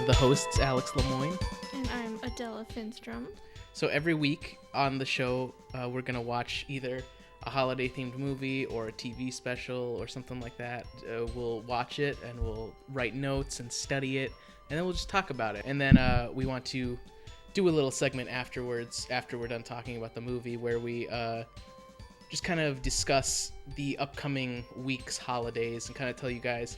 the hosts, Alex Lemoyne. And I'm Adela Finstrom. So every week on the show, we're going to watch either a holiday-themed movie or a TV special or something like that. We'll watch it and we'll write notes and study it, and then we'll just talk about it. And then we want to do a little segment afterwards, after we're done talking about the movie, where we just kind of discuss the upcoming week's holidays and kind of tell you guys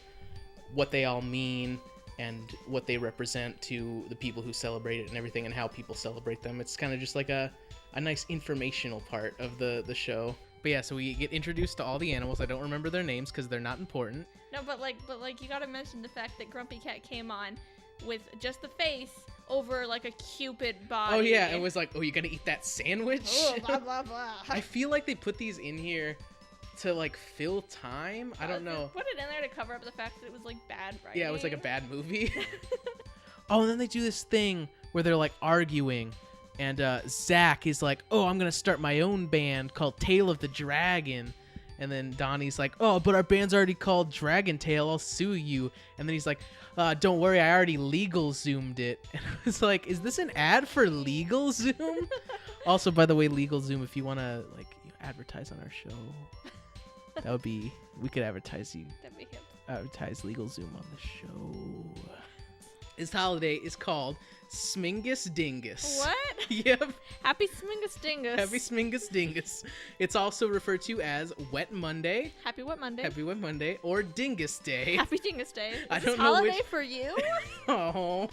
what they all mean and what they represent to the people who celebrate it and everything, and how people celebrate them. It's kind of just like a nice informational part of the show. But yeah, so we get introduced to all the animals. I don't remember their names because they're not important. No, but you gotta mention the fact that Grumpy Cat came on with just the face over like a cupid body. Oh yeah, it was like, oh, you gotta eat that sandwich? Oh, blah, blah, blah. I feel like they put these in here to like fill time. I don't know. Put it in there to cover up the fact that it was like bad writing. Yeah, it was like a bad movie. Oh, and then they do this thing where they're like arguing, and Zach is like, oh, I'm gonna start my own band called Tail of the Dragon. And then Donnie's like, oh, but our band's already called Dragon Tail, I'll sue you. And then he's like, don't worry, I already legal zoomed it. And I was like, is this an ad for Legal Zoom? Also, by the way, Legal Zoom, if you want to like advertise on our show, that would be, we could advertise you. That'd be hip. Advertise Legal Zoom on the show. This holiday is called Smingus Dingus. What? Yep. Happy Smingus Dingus. Happy Smingus Dingus. It's also referred to as Wet Monday. Happy Wet Monday. Happy Wet Monday. Or Dingus Day. Happy Dingus Day. Is I this don't know holiday which... for you? Oh.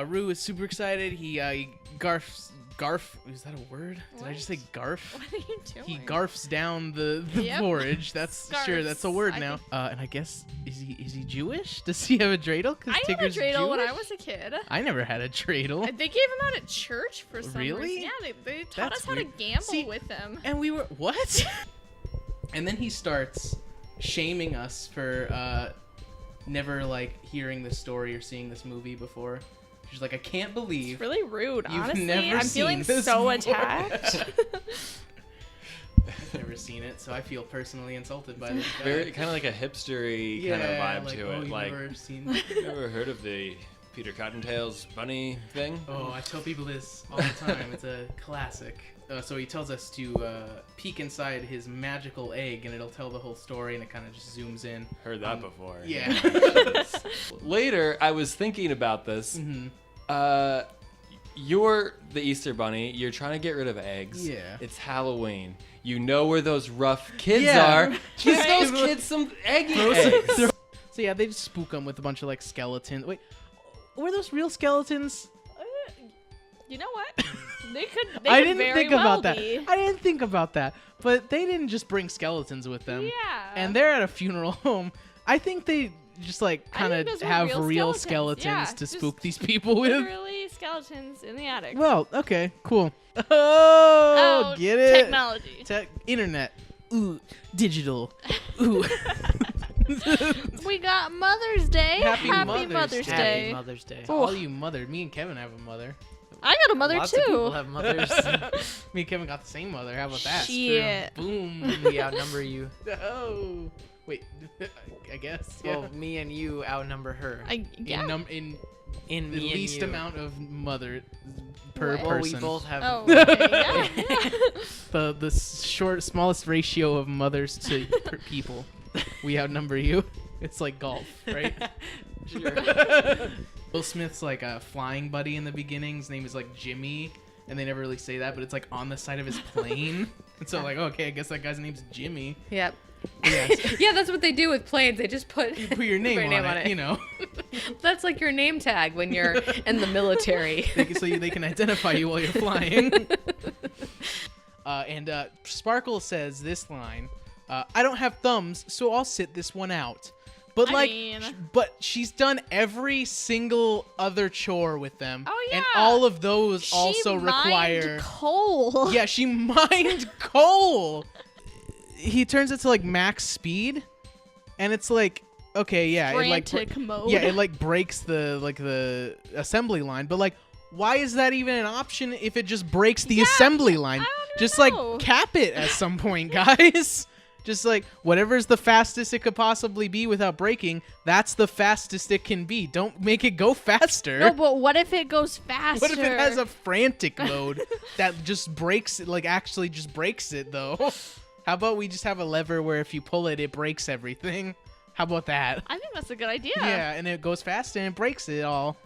Rue is super excited. He garfs. Is that a word? Did What? I just say garf? What are you doing? He garfs down the Yep. porridge. That's sure. Scarfs. That's a word I now. think- And I guess is he Jewish? Does he have a dreidel? I had a dreidel when I was a kid. I never had a dreidel. They gave them out at church for some Really? reason. Yeah, they taught That's us how weird. to gamble See, with them. And we were what? And then he starts shaming us for never like hearing this story or seeing this movie before. She's like, I can't believe It's really rude, you've honestly. never I'm seen feeling this so before. attacked. I've never seen it, so I feel personally insulted by this guy. Very kind of like a hipstery kind of vibe like, to oh, it. you've Like, never seen... you ever heard of the Peter Cottontail's bunny thing? Oh, I tell people this all the time. It's a classic. So he tells us to peek inside his magical egg, and it'll tell the whole story, and it kind of just zooms in. Heard that before. Yeah. Later, I was thinking about this. Mm-hmm. You're the Easter bunny. You're trying to get rid of eggs. Yeah. It's Halloween. You know where those rough kids Yeah. are. Give those kids some eggy eggs. So yeah, they just spook them with a bunch of like skeletons. Wait, were those real skeletons? You know what? They I could didn't very think well about that. be. I didn't think about that. But they didn't just bring skeletons with them. Yeah. And they're at a funeral home. I think they just like I kind think of those were have real real skeletons. skeletons Yeah, to just spook these people with. Literally skeletons in the attic. Well, okay, cool. Oh, get it? Technology. Internet. Ooh, digital. Ooh. We got Mother's Day. Happy Mother's Mother's Day. Happy Mother's Day. Oh. All you mother. Me and Kevin have a mother. I got a mother Lots too. of people have mothers. Me and Kevin got the same mother. How about that? Shit. Boom. We outnumber you. Oh. Wait. I guess. Yeah. Well, me and you outnumber her. Yeah. In In the me and least you. amount of mother per What? Well, person. we both have. Oh, okay, yeah. The smallest ratio of mothers to per people. We outnumber you. It's like golf, right? Sure. Will Smith's like a flying buddy in the beginning. His name is like Jimmy, and they never really say that, but it's like on the side of his plane. And so like, okay, I guess that guy's name's Jimmy. Yep. Yeah, Yeah, that's what they do with planes. They just put you put your name, on it, you know. That's like your name tag when you're in the military. They can identify you while you're flying. And Sparkle says this line, I don't have thumbs, so I'll sit this one out. But but she's done every single other chore with them. Oh, yeah. And all of those also require coal. Yeah, she mined coal. He turns it to like max speed, and it's like, okay, yeah, Frantic mode. yeah, it like breaks the assembly line, but like, why is that even an option if it just breaks the assembly line? I don't Just know. like cap it at some point, guys. Just like whatever's the fastest it could possibly be without breaking, that's the fastest it can be. Don't make it go faster. No, but what if it goes faster? What if it has a frantic mode that just breaks it, like actually just breaks it though? How about we just have a lever where if you pull it, it breaks everything? How about that? I think that's a good idea. Yeah, and it goes fast and it breaks it all.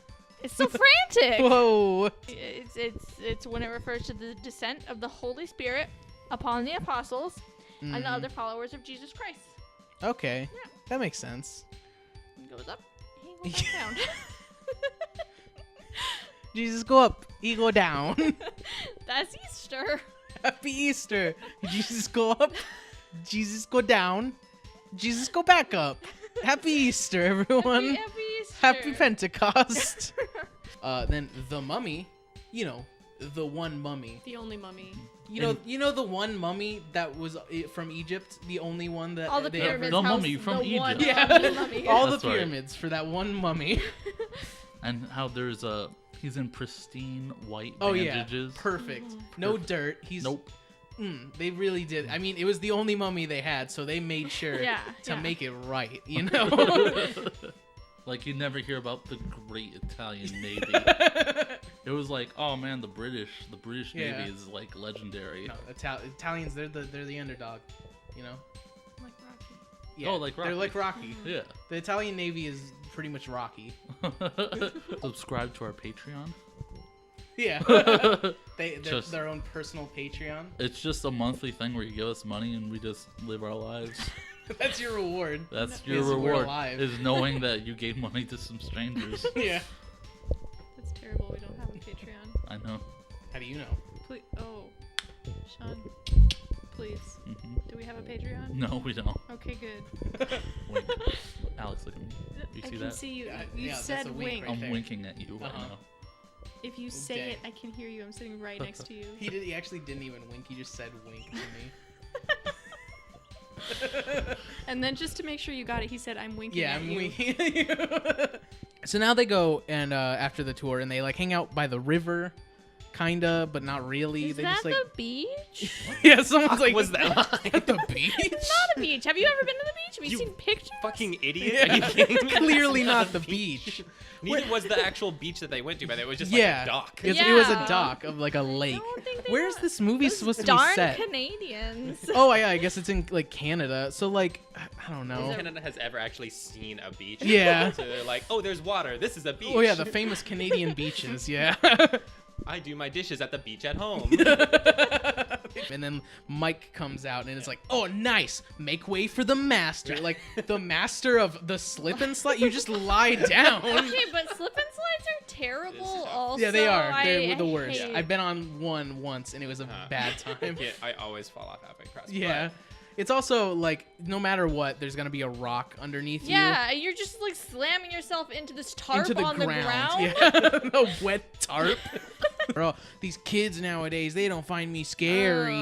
It's so frantic. Whoa. It's when it refers to the descent of the Holy Spirit upon the apostles and the other followers of Jesus Christ. Okay. Yeah. That makes sense. He goes up, he goes down. Jesus go up, he go down. That's Easter. Happy Easter. Jesus go up, Jesus go down, Jesus go back up. Happy Easter, everyone. Happy Easter. Happy Pentecost. Then the mummy, you know, the one mummy. The only mummy. You know the one mummy that was from Egypt, the only one that All the they pyramids. The house mummy from the Egypt. one Yeah. mummy. all the That's right. pyramids for that one mummy. And how there's he's in pristine white Oh yeah, bandages. perfect. No dirt. He's Nope. They really did. I mean, it was the only mummy they had, so they made sure Yeah, to yeah. make it right. You know. Like you never hear about the great Italian Navy. It was like, oh man, the British Yeah. Navy is like legendary. No, Italians, they're the underdog. You know. Like Rocky. Yeah, Oh, like they're Rocky. like Rocky. Yeah. The Italian Navy is pretty much Rocky. Subscribe to our Patreon. Yeah. They're Just- their own personal Patreon. It's just a monthly thing where you give us money and we just live our lives. That's your reward. That's Yes, your we're reward, alive. is knowing that you gave money to some strangers. Yeah. That's terrible. We don't have a Patreon. I know. How do you know? Please, Sean, please. Hmm. Do we have a Patreon? No, we don't. Okay, good. Wink. Alex, look at me. You I see can that? see you. Yeah, You yeah, that's said a wink wink. right I'm there. winking at you right Uh-huh. now. If you say Okay. it, I can hear you. I'm sitting right next to you. He actually didn't even wink. He just said wink to me. And then just to make sure you got it, he said, "I'm winking Yeah, at I'm you." winking at you. So now they go and after the tour, and they like hang out by the river, kinda, but not really. Is they that just like the beach? yeah, someone's like, was that at the beach? It's not a beach. Have you ever been to the beach? Have you, You seen pictures? Fucking idiot. Are you kidding me? Clearly not That's the beach. Neither was the actual beach that they went to, but it was just Yeah, like a dock. It was a Yeah. dock of like a lake. don't think they Where's were- this movie Those supposed to be darn set? Canadians. Oh yeah, I guess it's in like Canada. So like, I don't know. Canada has ever actually seen a beach. Yeah. So they're like, oh, there's water. This is a beach. Oh yeah, the famous Canadian beaches. Yeah. I do my dishes at the beach at home. And then Mike comes out and it's like, oh, nice. Make way for the master. Like, the master of the slip and slide. You just lie down. Okay, but slip and slides are terrible. Also, Yeah, they are. I They're the worst. hate- I've been on one once and it was a bad time. Yeah, I always fall off halfway across. Yeah. It's also like, no matter what, there's going to be a rock underneath you. Yeah, you're just like slamming yourself into this tarp Into the on ground. the ground. Yeah. A wet tarp. Bro, these kids nowadays, they don't find me scary.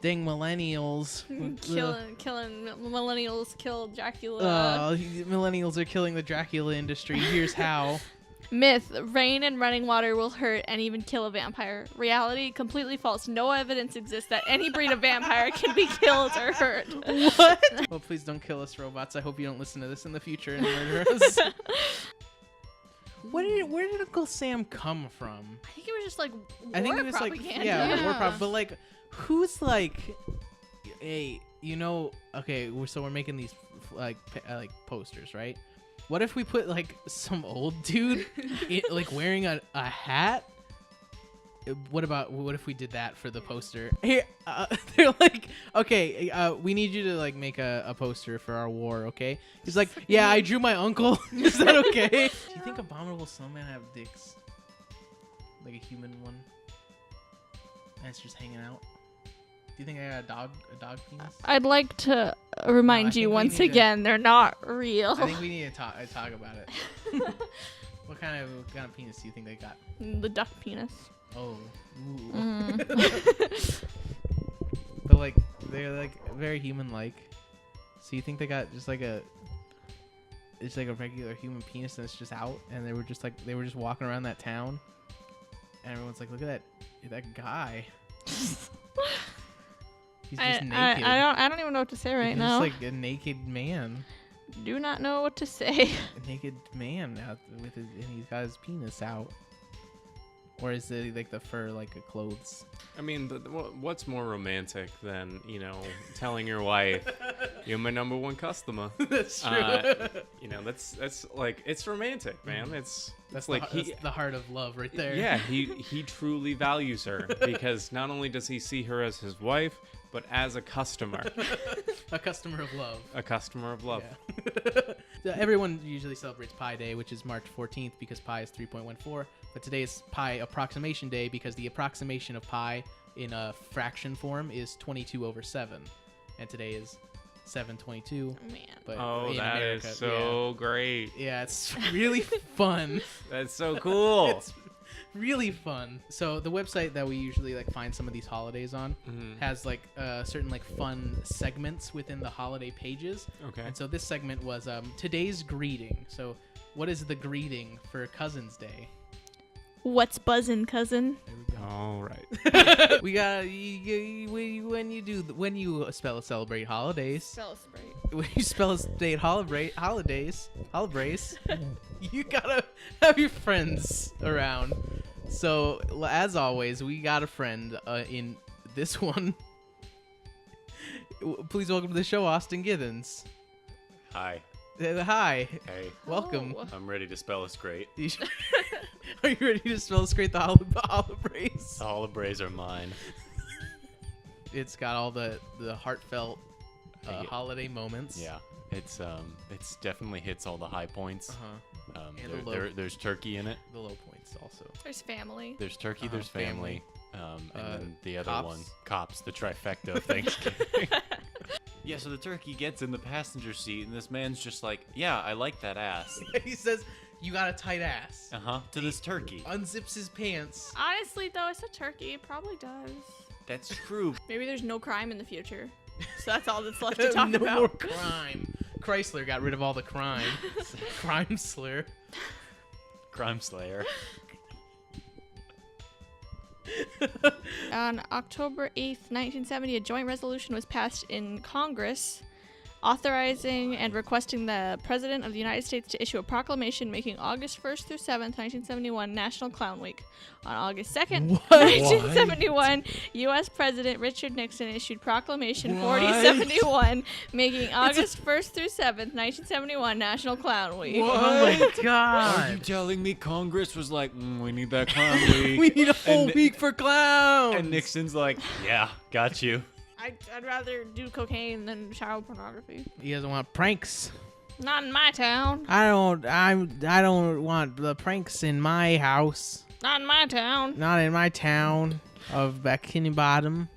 Dang millennials. killing millennials kill Dracula. Millennials are killing the Dracula industry. Here's how. Myth: rain and running water will hurt and even kill a vampire. Reality: completely false. No evidence exists that any breed of vampire can be killed or hurt. What? Well, please don't kill us, robots. I hope you don't listen to this in the future and murder us. Where did Uncle Sam come from? I think it was just like war I think it was propaganda. like yeah, war prop. But like, who's like, hey, you know? Okay, so we're making these like posters, right? What if we put like some old dude like wearing a hat? What if we did that for the poster? Here, they're like, okay, we need you to like make a poster for our war, okay? He's like, yeah, I drew my uncle. Is that okay? Do you think abominable snowmen have dicks? Like a human one? And it's just hanging out? Do you think I got a dog penis? I'd like to No, I remind think you we once need to- again, they're not real. I think we need to talk about it. What kind of penis do you think they got? The duck penis. Oh, ooh. Mm. But like they're like very human-like. So you think they got just like a regular human penis and it's just out, and they were just walking around that town, and everyone's like, look at that guy. He's just I naked. I don't even know what to say right He's now. just like a naked man. Do not know what to say. A naked man out with his, and he's got his penis out. Or is it like the fur, like a clothes? I mean, what's more romantic than, telling your wife, you're my number one customer? That's true. That's like, it's romantic, man. That's like that's the heart of love right there. Yeah, he truly values her because not only does he see her as his wife, but as a customer. A customer of love. A customer of love. Yeah. So everyone usually celebrates Pi Day, which is March 14th because pi is 3.14. But today is Pi Approximation Day because the approximation of pi in a fraction form is 22/7. And today is 7/22. Man. But Oh, in that America, is so great. Yeah, it's really fun. That's so cool. It's really fun. So the website that we usually like find some of these holidays on has like certain like fun segments within the holiday pages. Okay. And so this segment was today's greeting. So what is the greeting for Cousin's Day? What's buzzin', cousin? There we go. All right. We got when you celebrate holidays. Celebrate. When you celebrate holidays, you gotta have your friends around. So as always, we got a friend in this one. Please welcome to the show, Austin Githens. Hi. Hi, Hey. welcome. Oh. I'm ready to spell us great. Are you ready to spell straight the holidays? The holidays are mine. It's got all the heartfelt Yeah. holiday moments. Yeah. It's definitely hits all the high points. Uh-huh. And the low- There's turkey in it. The low points also. There's family. There's turkey. Uh-huh, There's family. And then the other cops. one, cops. The trifecta of Thanksgiving. Yeah. So the turkey gets in the passenger seat, and this man's just like, "Yeah, I like that ass." He says, "You got a tight ass." To this turkey. Unzips his pants. Honestly, though, it's a turkey. It probably does. That's true. Maybe there's no crime in the future. So that's all that's left to talk no about. more crime. Chrysler got rid of all the crime. Crime slur. Crime slayer. On October 8th, 1970, a joint resolution was passed in Congress authorizing and requesting the President of the United States to issue a proclamation making August 1st through 7th, 1971, National Clown Week. On August 2nd, 1971, U.S. President Richard Nixon issued Proclamation 4071, making August 1st through 7th, 1971, National Clown Week. Oh my Are you god. telling me Congress was like, we need that clown week? We need a whole And- week for clowns. And Nixon's like, yeah, got you. I'd rather do cocaine than child pornography. He doesn't want pranks. Not in my town. I don't want the pranks in my house. Not in my town. Not in my town of Bikini Bottom.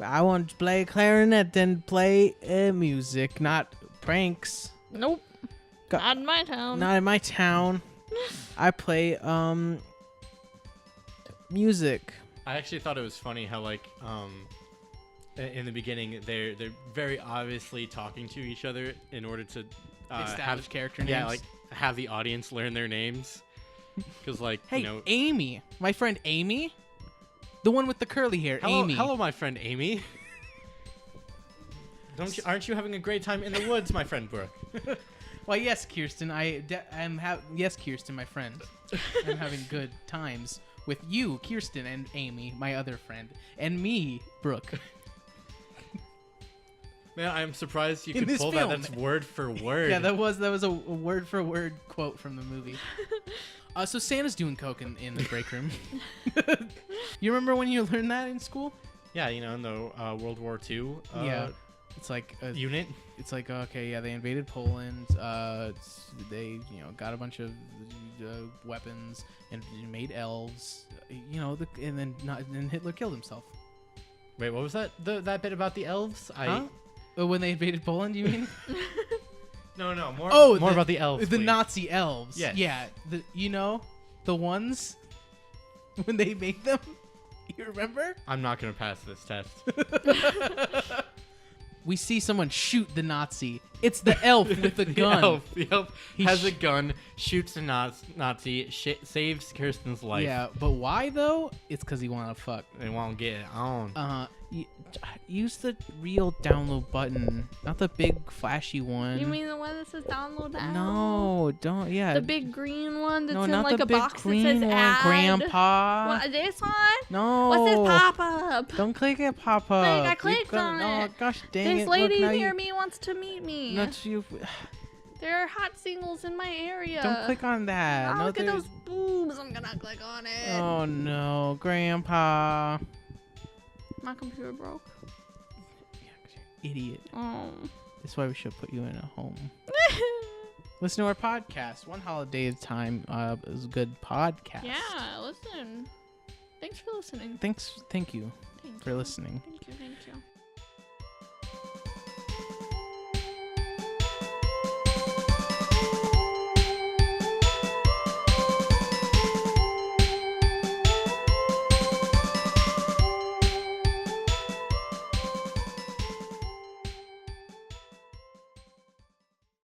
I want to play clarinet and play music, not pranks. Nope. Go- Not in my town. Not in my town. I play music. I actually thought it was funny how in the beginning they're very obviously talking to each other in order to Establish character names. yeah, like have the audience learn their names. Because Hey, Amy, my friend Amy, the one with the curly hair, Amy. hello, my friend Amy. Aren't you having a great time in the woods, my friend Brooke? Well, yes, Kirsten. Yes, Kirsten, my friend. I'm having good times with you, Kirsten, and Amy, my other friend, and me, Brooke. Man, I'm surprised you In could this pull film. that. That's word for word. Yeah, that was a word for word quote from the movie. So Santa's doing coke in the break room. You remember when you learned that in school? Yeah, in the World War II Yeah. It's like unit. it's like okay, yeah, they invaded Poland. They got a bunch of weapons and made elves. And then Hitler killed himself. Wait, what was that? That bit about the elves? Huh? Oh, when they invaded Poland, you mean? No, more. Oh, more about the elves. The please. Nazi elves. Yes. Yeah. The ones when they made them. You remember? I'm not gonna pass this test. We see someone shoot the Nazi It's the elf with the gun. The elf He has sh- a gun, shoots a Nazi, saves Kirsten's life. Yeah, but why though? It's because he want to fuck. They won't get it on. Use the real download button, not the big flashy one. You mean the one that says download now? No, don't. Yeah. The big green one that's no, in not like the a big box that green says one, add. Grandpa. What, this one? No. What's this pop up? Don't click it, pop up. I clicked on it. Oh gosh, dang This it! lady Look, now near you, me wants to meet me. Not you. There are hot singles in my area. Don't click on that. Oh, No, look at there's- those boobs. I'm gonna click on it. Oh no, Grandpa. My computer broke. Idiot. Oh. That's why we should put you in a home. Listen to our podcast. One holiday at a time is a good podcast. Yeah, listen. Thanks for listening. Thank you Thank for you. listening. Thank you.